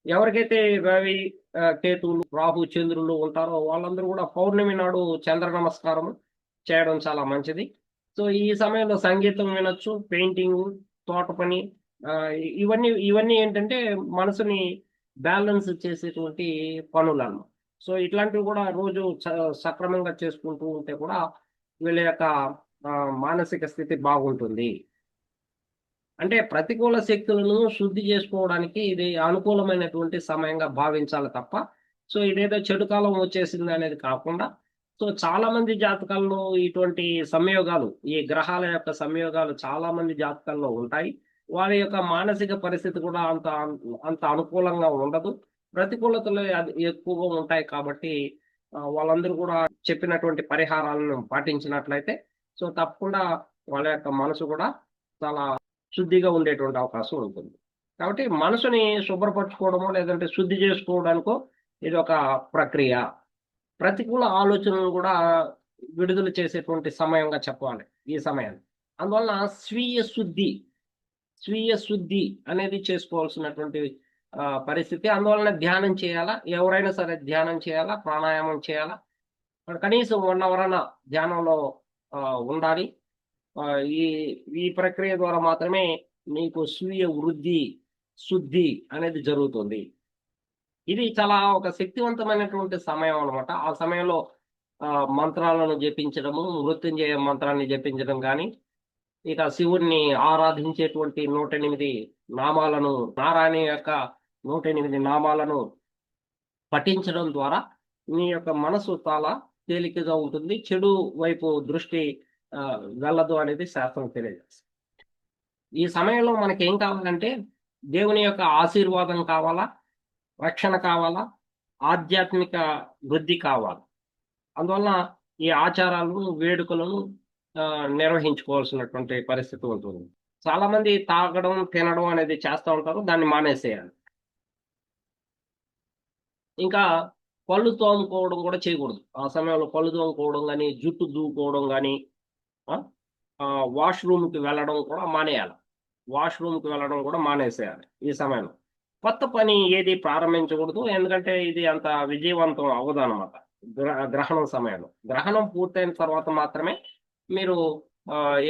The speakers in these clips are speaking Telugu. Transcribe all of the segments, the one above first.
ఎవరికైతే రవి, కేతువులు, రాహు, చంద్రులు ఉంటారో వాళ్ళందరూ కూడా పౌర్ణమి నాడు చంద్ర నమస్కారం చేయడం చాలా మంచిది. సో ఈ సమయంలో సంగీతం వినొచ్చు, పెయింటింగ్, తోట పని, ఇవన్నీ ఏంటంటే మనసుని బ్యాలెన్స్ చేసేటువంటి పనులన్నమాట. సో ఇట్లాంటివి కూడా రోజు సక్రమంగా చేసుకుంటూ ఉంటే కూడా వీళ్ళ యొక్క మానసిక స్థితి బాగుంటుంది. అంటే ప్రతికూల శక్తులను శుద్ధి చేసుకోవడానికి ఇది అనుకూలమైనటువంటి సమయంగా భావించాలి తప్ప, సో ఇదేదో చెడు కాలం వచ్చేసింది అనేది కాకుండా, సో చాలా మంది జాతకాల్లో ఇటువంటి సంయోగాలు, ఈ గ్రహాల యొక్క సంయోగాలు చాలా మంది జాతకాల్లో ఉంటాయి. వారి యొక్క మానసిక పరిస్థితి కూడా అంత అంత అనుకూలంగా ఉండదు. ప్రతికూలతలు అది ఎక్కువగా ఉంటాయి కాబట్టి వాళ్ళందరూ కూడా చెప్పినటువంటి పరిహారాలను పాటించినట్లయితే, సో తప్పకుండా వాళ్ళ యొక్క మనసు కూడా చాలా శుద్ధిగా ఉండేటువంటి అవకాశం ఉంటుంది. కాబట్టి మనసుని శుభ్రపరచుకోవడమో, లేదంటే శుద్ధి చేసుకోవడానికో ఇదొక ప్రక్రియ. ప్రతికూల ఆలోచనలు కూడా విడుదల చేసేటువంటి సమయంగా చెప్పాలి ఈ సమయాన్ని. అందువలన స్వీయ శుద్ధి అనేది చేసుకోవాల్సినటువంటి పరిస్థితి. అందువలన ధ్యానం చేయాలా, ఎవరైనా సరే ధ్యానం చేయాలా, ప్రాణాయామం చేయాలా. కనీసం 1 అవర్ అన్నా ధ్యానంలో ఉండాలి. ఈ ఈ ప్రక్రియ ద్వారా మాత్రమే మీకు స్వీయ వృద్ధి, శుద్ధి అనేది జరుగుతుంది. ఇది చాలా ఒక శక్తివంతమైనటువంటి సమయం అన్నమాట. ఆ సమయంలో మంత్రాలను జపించడము, మృత్యుంజయ మంత్రాన్ని జపించడం గాని, ఇక శివుడిని ఆరాధించేటువంటి 108 నామాలను, నారాయణ యొక్క 108 నామాలను పఠించడం ద్వారా మీ యొక్క మనసు చాలా తేలికగా ఉంటుంది. చెడు వైపు దృష్టి వెళ్ళదు అనేది శాస్త్రం తెలియజేస్తుంది. ఈ సమయంలో మనకేం కావాలంటే దేవుని యొక్క ఆశీర్వాదం కావాలా, రక్షణ కావాలా, ఆధ్యాత్మిక వృద్ధి కావాలి. అందువలన ఈ ఆచారాలను, వేడుకలను నిర్వహించుకోవాల్సినటువంటి పరిస్థితి ఉంటుంది. చాలా మంది తాగడం, తినడం అనేది చేస్తా ఉంటారు. దాన్ని మానేసేయాలి. ఇంకా పళ్ళు తోముకోవడం కూడా చేయకూడదు. ఆ సమయంలో పళ్ళు తోముకోవడం గాని, జుట్టు దువ్వుకోవడం గాని, ఆ! వాష్‌రూమ్‌కి వెళ్ళడం కూడా మానేయాలి. వాష్‌రూమ్‌కి వెళ్ళడం కూడా మానేసేయాలి ఈ సమయంలో. కొత్త పని ఏది ప్రారంభించకూడదు. ఎందుకంటే ఇది అంత విజయవంతం అవ్వదనమాట. గ్రహణం సమయంలో. గ్రహణం పూర్తయిన తర్వాత మాత్రమే మీరు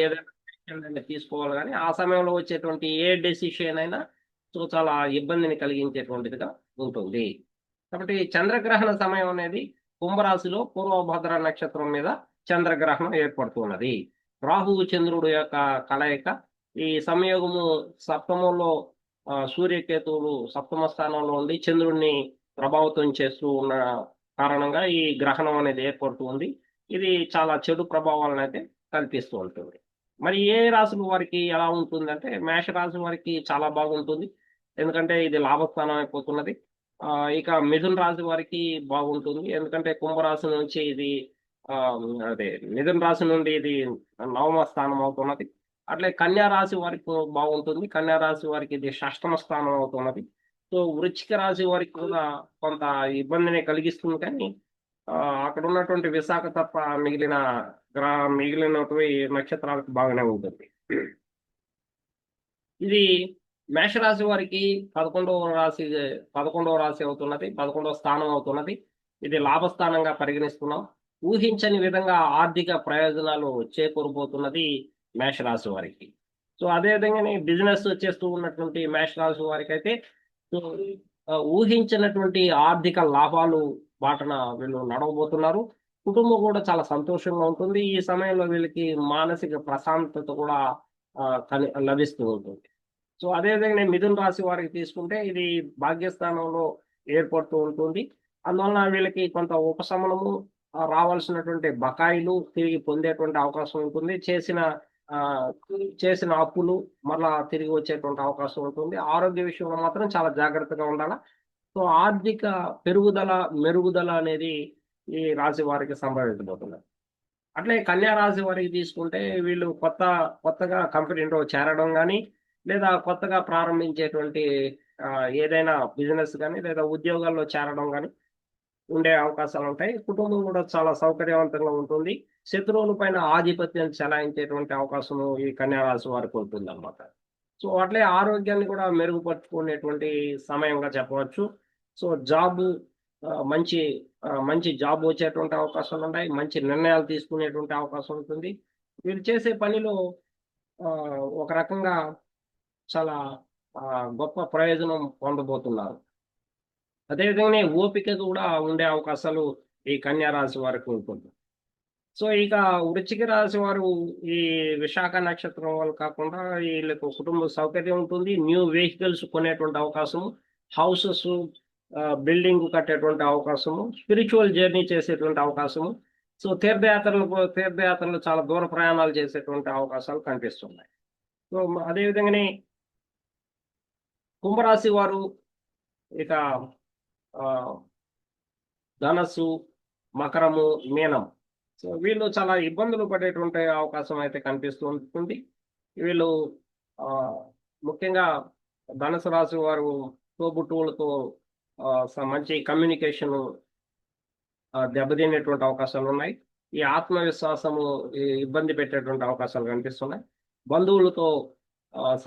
ఏదైనా డెసిషన్ తీసుకోవాలి గానీ, ఆ సమయంలో వచ్చేటువంటి ఏ డెసిషన్ అయినా సో చాలా ఇబ్బందిని కలిగించేటువంటిదిగా ఉంటుంది. కాబట్టి చంద్రగ్రహణ సమయం అనేది కుంభరాశిలో పూర్వభద్ర నక్షత్రం మీద చంద్రగ్రహణం ఏర్పడుతున్నది. రాహువు చంద్రుడు యొక్క కలయిక, ఈ సంయోగము సప్తమంలో సూర్యకేతువులు సప్తమ స్థానంలో ఉండి చంద్రుడిని ప్రభావితం చేస్తూ ఉన్న కారణంగా ఈ గ్రహణం అనేది ఏర్పడుతూ ఉంది. ఇది చాలా చెడు ప్రభావాలనైతే కల్పిస్తూ ఉంటుంది. మరి ఏ రాశుల వారికి ఎలా ఉంటుందంటే, మేషరాశి వారికి చాలా బాగుంటుంది. ఎందుకంటే ఇది లాభస్థానం అయిపోతున్నది. ఇక మిథున రాశి వారికి బాగుంటుంది. ఎందుకంటే కుంభరాశి నుంచి ఇది అదే మిథున రాశి నుండి ఇది నవమ స్థానం అవుతున్నది. అట్లే కన్యా రాశి వారికి బాగుంటుంది. కన్యా రాశి వారికి ఇది షష్టమ స్థానం అవుతున్నది. సో వృశ్చిక రాశి వారికి కూడా కొంత ఇబ్బందిని కలిగిస్తుంది కానీ, అక్కడ ఉన్నటువంటి విశాఖ తప్ప మిగిలిన మిగిలినటువంటి నక్షత్రాలకు బాగానే ఉంటుంది. ఇది మేషరాశి వారికి 11వ రాశి అవుతున్నది. 11వ స్థానం అవుతున్నది. ఇది లాభస్థానంగా పరిగణిస్తున్నాం. ఊహించని విధంగా ఆర్థిక ప్రయోజనాలు చేకూరబోతున్నది మేషరాశి వారికి. సో అదే విధంగానే బిజినెస్ చేస్తూ ఉన్నటువంటి మేషరాశి వారికైతే సో ఊహించినటువంటి ఆర్థిక లాభాలు బాటన వీళ్ళు నడవబోతున్నారు. కుటుంబం కూడా చాలా సంతోషంగా ఉంటుంది. ఈ సమయంలో వీళ్ళకి మానసిక ప్రశాంతత కూడా లభిస్తూ ఉంటుంది. సో అదే విధంగా మిథున రాశి వారికి తీసుకుంటే ఇది భాగ్యస్థానంలో ఏర్పడుతూ ఉంటుంది. అందువలన వీళ్ళకి కొంత ఉపశమనము, రావాల్సినటువంటి బకాయిలు తిరిగి పొందేటువంటి అవకాశం ఉంటుంది. ఆహ్, చేసిన అప్పులు మరలా తిరిగి వచ్చేటువంటి అవకాశం ఉంటుంది. ఆరోగ్య విషయంలో మాత్రం చాలా జాగ్రత్తగా ఉండాలా. సో ఆర్థిక పెరుగుదల, మెరుగుదల అనేది ఈ రాశి వారికి సంభవించబోతున్నది. అట్లే కన్యా రాశి వారికి తీసుకుంటే వీళ్ళు కొత్తగా కంపెనీలో చేరడం గాని, లేదా కొత్తగా ప్రారంభించేటువంటి ఏదైనా బిజినెస్ గాని, లేదా ఉద్యోగాల్లో చేరడం గాని ఉండే అవకాశాలుంటాయి. కుటుంబం కూడా చాలా సౌకర్యవంతంగా ఉంటుంది. శత్రువుల పైన ఆధిపత్యం చెలాయించేటువంటి అవకాశము ఈ కన్యా రాశి వారికి ఉంటుందన్నమాట. సో అట్లే ఆరోగ్యాన్ని కూడా మెరుగుపరుచుకునేటువంటి సమయంగా చెప్పవచ్చు. సో జాబు మంచి మంచి జాబ్ వచ్చేటువంటి అవకాశాలుంటాయి. మంచి నిర్ణయాలు తీసుకునేటువంటి అవకాశం ఉంటుంది. వీళ్ళు చేసే పనిలో ఒక రకంగా చాలా గొప్ప ప్రయోజనం పొందబోతున్నారు. అదేవిధంగానే ఓపిక కూడా ఉండే అవకాశాలు ఈ కన్యా రాశి వారికి ఉంటుంది. సో ఇక వృశ్చిక రాశి వారు ఈ విశాఖ నక్షత్రం వాళ్ళు కాకుండా వీళ్ళకు కుటుంబ సౌకర్యం ఉంటుంది. న్యూ వెహికల్స్ కొనేటువంటి అవకాశము, హౌసెస్ బిల్డింగ్ కట్టేటువంటి అవకాశము, స్పిరిచువల్ జర్నీ చేసేటువంటి అవకాశము. సో తీర్థయాత్రలు చాలా దూర ప్రయాణాలు చేసేటువంటి అవకాశాలు కనిపిస్తున్నాయి. సో అదేవిధంగానే కుంభరాశి వారు ఇక ఆహ్, ధనస్సు, మకరము, మీనం. సో వీళ్ళు చాలా ఇబ్బందులు పడేటువంటి అవకాశం అయితే కనిపిస్తూ ఉంటుంది. వీళ్ళు ఆహ్, ముఖ్యంగా ధనుసు రాశి వారు తోబుట్టువులతో మంచి కమ్యూనికేషను దెబ్బతినేటువంటి అవకాశాలున్నాయి. ఈ ఆత్మవిశ్వాసము ఇబ్బంది పెట్టేటువంటి అవకాశాలు కనిపిస్తున్నాయి. బంధువులతో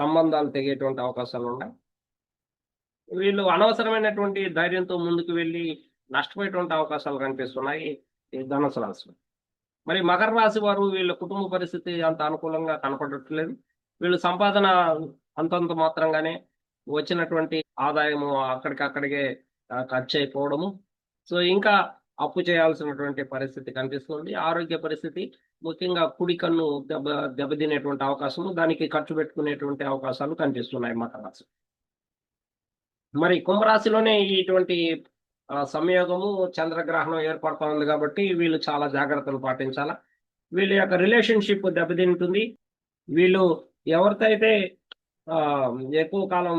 సంబంధాలు తెగేటువంటి అవకాశాలున్నాయి. వీళ్ళు అనవసరమైనటువంటి ధైర్యంతో ముందుకు వెళ్లి నష్టపోయేటువంటి అవకాశాలు కనిపిస్తున్నాయి ఈ ధనుసు రాశిలో. మరి మకర రాశి వారు వీళ్ళ కుటుంబ పరిస్థితి అంత అనుకూలంగా కనపడట్లేదు. వీళ్ళు సంపాదన అంతంత మాత్రంగానే వచ్చినటువంటి ఆదాయము అక్కడికక్కడికే ఖర్చయిపోవడము. సో ఇంకా అప్పు చేయాల్సినటువంటి పరిస్థితి కనిపిస్తుంది. ఆరోగ్య పరిస్థితి ముఖ్యంగా కుడి కన్ను దెబ్బతినేటువంటి అవకాశము, దానికి ఖర్చు పెట్టుకునేటువంటి అవకాశాలు కనిపిస్తున్నాయి మకర రాశి. మరి కుంభరాశిలోనే ఇటువంటి సంయోగము చంద్రగ్రహణం ఏర్పడతా ఉంది కాబట్టి వీళ్ళు చాలా జాగ్రత్తలు పాటించాలా. వీళ్ళ యొక్క రిలేషన్‌షిప్ దెబ్బతింటుంది. వీళ్ళు ఎవరితో అయితే ఎక్కువ కాలం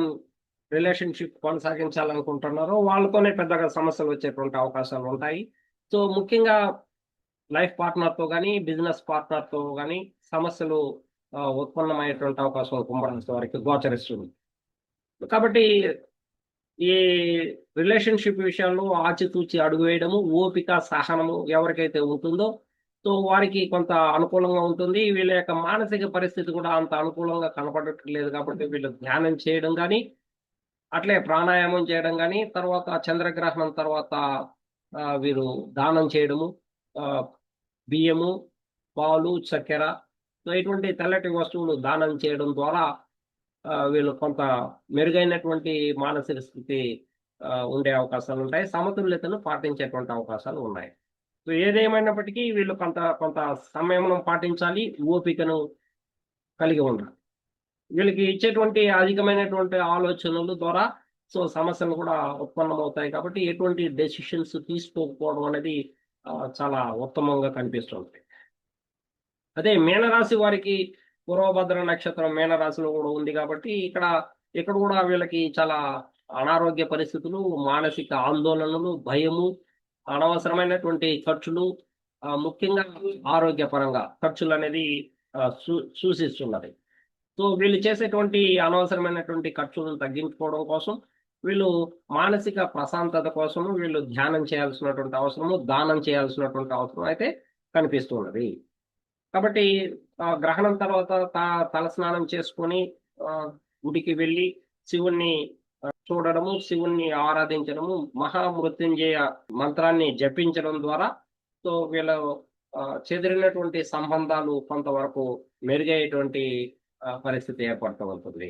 రిలేషన్‌షిప్ కొనసాగించాలనుకుంటున్నారో వాళ్ళతోనే పెద్దగా సమస్యలు వచ్చేటువంటి అవకాశాలు ఉంటాయి. సో ముఖ్యంగా లైఫ్ పార్ట్నర్‌తో గాని, బిజినెస్ పార్ట్నర్‌తో గాని సమస్యలు ఉత్పన్నమయ్యేటువంటి అవకాశం కుంభరాశి వారికి గోచరిస్తుంది. కాబట్టి ఈ రిలేషన్‌షిప్ విషయంలో ఆచితూచి అడుగు వేయడము, ఓపిక, సహనము ఎవరికైతే ఉంటుందో, సో వారికి కొంత అనుకూలంగా ఉంటుంది. వీళ్ళ యొక్క మానసిక పరిస్థితి కూడా అంత అనుకూలంగా కనపడట్లేదు కాబట్టి వీళ్ళు ధ్యానం చేయడం గాని, అట్లే ప్రాణాయామం చేయడం గాని, తర్వాత చంద్రగ్రహణం తర్వాత వీరు దానం చేయడము, ఆహ్, బియ్యము, పాలు, చక్కెర, సో ఇటువంటి తెల్లటి వస్తువులు దానం చేయడం ద్వారా వీళ్ళు కొంత మెరుగైనటువంటి మానసిక స్థితి ఉండే అవకాశాలుంటాయి. సమతుల్యతను పాటించేటువంటి అవకాశాలు ఉన్నాయి. సో ఏదేమైనప్పటికీ వీళ్ళు కొంత కొంత సంయమనం పాటించాలి. ఓపికను కలిగి ఉండాలి. వీళ్ళకి ఇచ్చేటువంటి అధికమైనటువంటి ఆలోచనల ద్వారా సో సమస్యలు కూడా ఉత్పన్నమవుతాయి కాబట్టి ఎటువంటి డెసిషన్స్ తీసుకోకపోవడం అనేది చాలా ఉత్తమంగా కనిపిస్తుంది. అదే మీనరాశి వారికి పూర్వభద్ర నక్షత్రం మీనరాశిలో కూడా ఉంది కాబట్టి ఇక్కడ కూడా వీళ్ళకి చాలా అనారోగ్య పరిస్థితులు, మానసిక ఆందోళనలు, భయము, అనవసరమైనటువంటి ఖర్చులు, ముఖ్యంగా ఆరోగ్యపరంగా ఖర్చులనేది సూచిస్తున్నది. సో వీళ్ళు చేసేటువంటి అనవసరమైనటువంటి ఖర్చులను తగ్గించుకోవడం కోసం వీళ్ళు మానసిక ప్రశాంతత కోసము వీళ్ళు ధ్యానం చేయాల్సినటువంటి అవసరము, దానం చేయాల్సినటువంటి అవసరం అయితే కనిపిస్తున్నది. కాబట్టి గ్రహణం తర్వాత తలస్నానం చేసుకొని గుడికి వెళ్ళి శివుణ్ణి చూడడము, శివుణ్ణి ఆరాధించడము, మహామృత్యుంజయ మంత్రాన్ని జపించడం ద్వారా సో వీళ్ళ చెదిరినటువంటి సంబంధాలు కొంతవరకు మెరుగయ్యేటువంటి పరిస్థితి ఏర్పడుతూ ఉంటుంది.